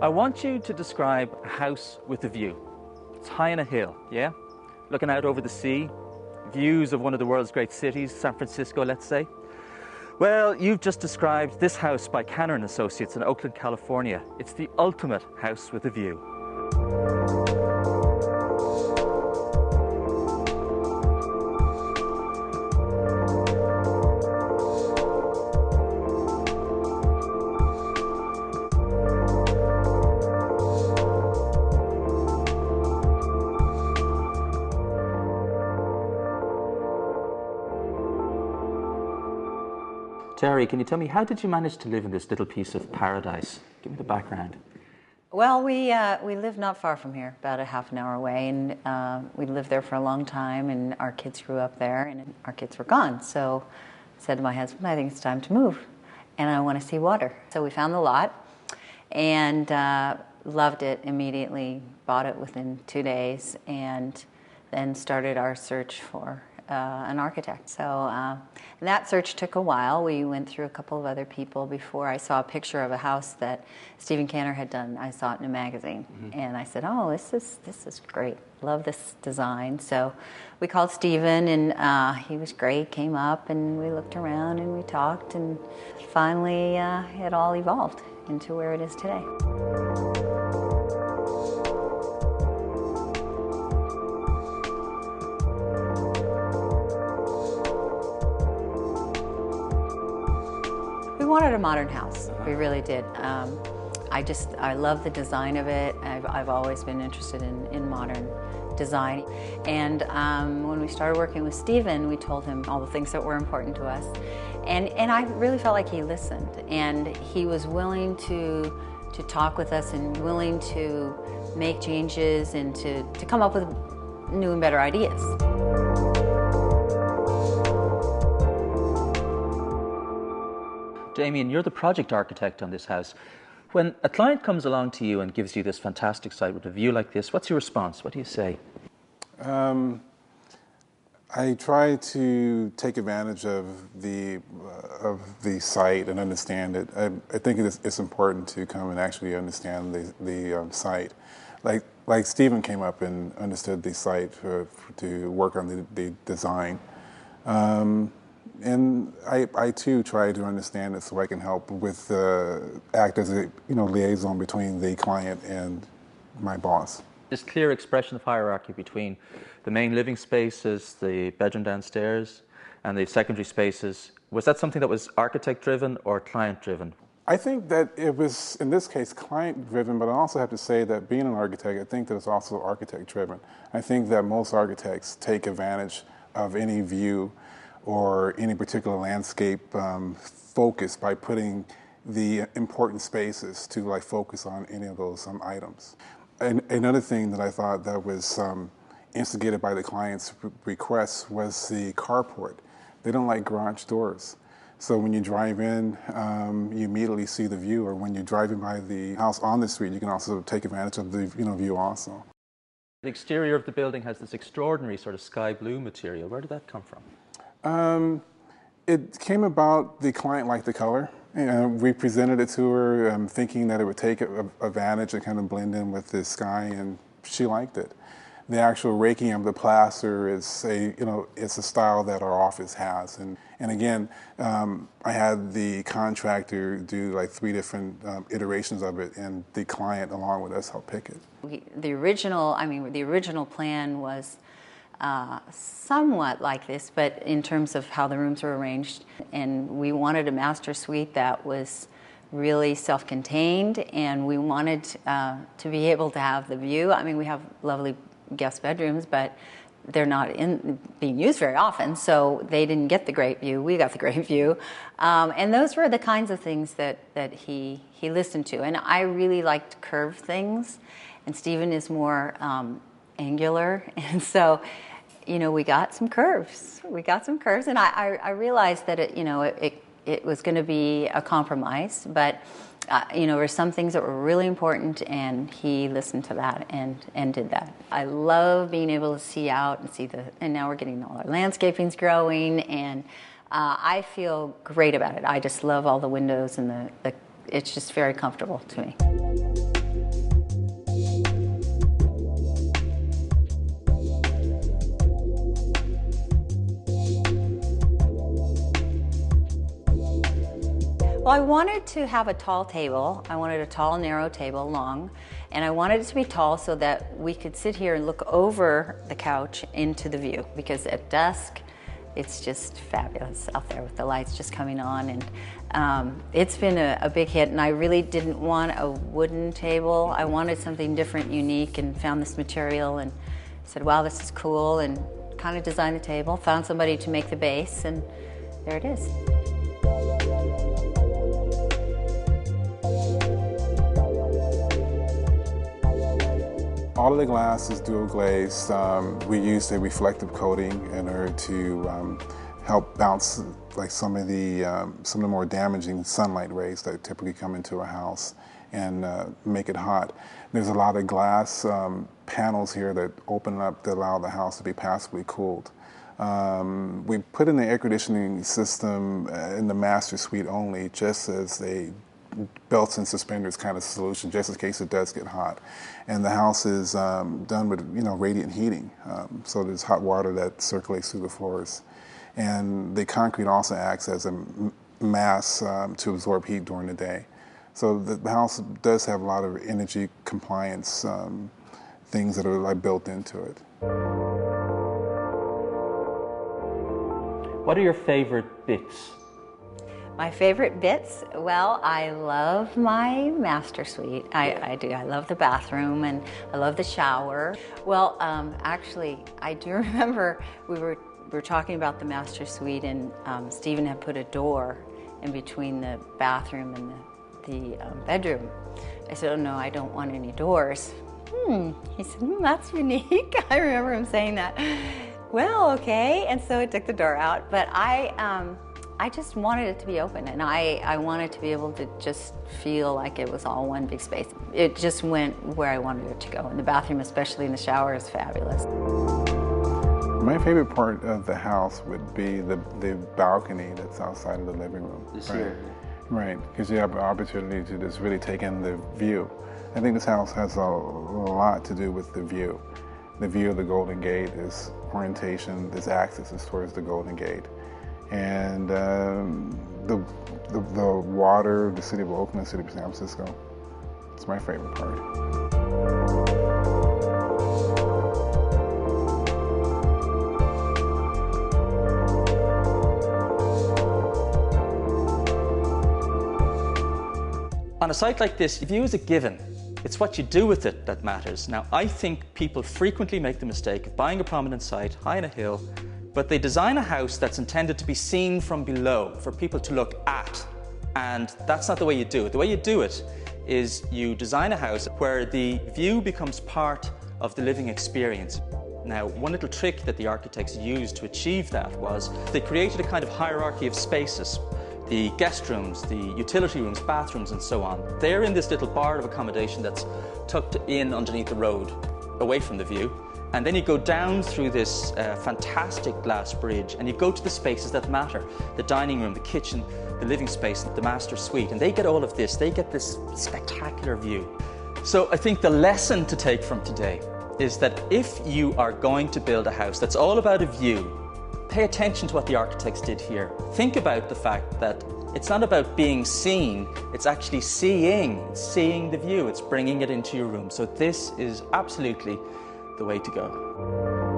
I want you to describe a house with a view. It's high on a hill, yeah? Looking out over the sea, views of one of the world's great cities, San Francisco, let's say. Well, you've just described this house by Canner & Associates in Oakland, California. It's the ultimate house with a view. Garry, can you tell me, how did you manage to live in this little piece of paradise? Give me the background. Well, we live not far from here, about a half an hour away, and we lived there for a long time, and our kids grew up there, and our kids were gone. So I said to my husband, I think it's time to move, and I want to see water. So we found the lot, and loved it immediately, bought it within 2 days, and then started our search for an architect. So that search took a while. We went through a couple of other people before I saw a picture of a house that Stephen Canner had done. I saw it in a magazine, and I said, "Oh, this is great. Love this design." So we called Stephen, and he was great. Came up, and we looked around, and we talked, and finally it all evolved into where it is today. We wanted a modern house. We really did. I love the design of it. I've always been interested in modern design. And when we started working with Stephen, we told him all the things that were important to us. And I really felt like he listened. And he was willing to talk with us and willing to make changes and to come up with new and better ideas. Damien, you're the project architect on this house. When a client comes along to you and gives you this fantastic site with a view like this, what's your response? What do you say? I try to take advantage of the site and understand it. I think it's important to come and actually understand the site. Like Stephen came up and understood the site to work on the design. And I too try to understand it so I can help with act as a liaison between the client and my boss. This clear expression of hierarchy between the main living spaces, the bedroom downstairs, and the secondary spaces, was that something that was architect-driven or client-driven? I think that it was, in this case, client-driven, but I also have to say that being an architect, I think that it's also architect-driven. I think that most architects take advantage of any view or any particular landscape focus by putting the important spaces to focus on any of those items. And another thing that I thought that was instigated by the client's requests was the carport. They don't like garage doors. So when you drive in, you immediately see the view, or when you're driving by the house on the street, you can also take advantage of the view also. The exterior of the building has this extraordinary sort of sky blue material. Where did that come from? It came about, the client liked the color. We presented it to her thinking that it would take advantage and kind of blend in with the sky, and she liked it. The actual raking of the plaster is it's a style that our office has. And again, I had the contractor do 3 different iterations of it, and the client along with us helped pick it. The original plan was somewhat like this, but in terms of how the rooms were arranged. And we wanted a master suite that was really self-contained, and we wanted to be able to have the view. I mean, we have lovely guest bedrooms, but they're not being used very often, so they didn't get the great view. We got the great view. And those were the kinds of things that he listened to. And I really liked curved things, and Stephen is more angular, and so we got some curves. And I realized that it was going to be a compromise, but there were some things that were really important, and he listened to that and did that. I love being able to see out and now we're getting all our landscaping's growing, and I feel great about it. I just love all the windows, and it's just very comfortable to me. Well, I wanted to have a tall table. I wanted a tall, narrow table, long, and I wanted it to be tall so that we could sit here and look over the couch into the view, because at dusk, it's just fabulous out there with the lights just coming on, and it's been a big hit, and I really didn't want a wooden table. I wanted something different, unique, and found this material and said, wow, this is cool, and kind of designed the table, found somebody to make the base, and there it is. All of the glass is dual glazed. We use a reflective coating in order to help bounce like some of the more damaging sunlight rays that typically come into a house and make it hot. There's a lot of glass panels here that open up to allow the house to be passively cooled. We put in the air conditioning system in the master suite only, just as a belts and suspenders kind of solution, just in case it does get hot. And the house is done with radiant heating, so there's hot water that circulates through the floors. And the concrete also acts as a mass to absorb heat during the day. So the house does have a lot of energy compliance things that are like built into it. What are your favorite bits? My favorite bits? Well, I love my master suite. I do. I love the bathroom and I love the shower. Well, actually, I do remember we were talking about the master suite, and Stephen had put a door in between the bathroom and the bedroom. I said, oh no, I don't want any doors. He said, that's unique. I remember him saying that. Well, okay, and so I took the door out, but I just wanted it to be open, and I wanted to be able to just feel like it was all one big space. It just went where I wanted it to go, and the bathroom, especially in the shower, is fabulous. My favorite part of the house would be the balcony that's outside of the living room. Right, because you have the opportunity to just really take in the view. I think this house has a lot to do with the view. The view of the Golden Gate, is orientation, this axis is towards the Golden Gate. And the water, the city of Oakland, the city of San Francisco, it's my favorite part. On a site like this, view is a given. It's what you do with it that matters. Now, I think people frequently make the mistake of buying a prominent site high on a hill, but they design a house that's intended to be seen from below, for people to look at. And that's not the way you do it. The way you do it is you design a house where the view becomes part of the living experience. Now, one little trick that the architects used to achieve that was they created a kind of hierarchy of spaces. The guest rooms, the utility rooms, bathrooms, and so on. They're in this little bar of accommodation that's tucked in underneath the road, away from the view. And then you go down through this fantastic glass bridge and you go to the spaces that matter. The dining room, the kitchen, the living space, the master suite. And they get all of this. They get this spectacular view. So I think the lesson to take from today is that if you are going to build a house that's all about a view, pay attention to what the architects did here. Think about the fact that it's not about being seen, it's actually seeing the view, it's bringing it into your room. So this is absolutely the way to go.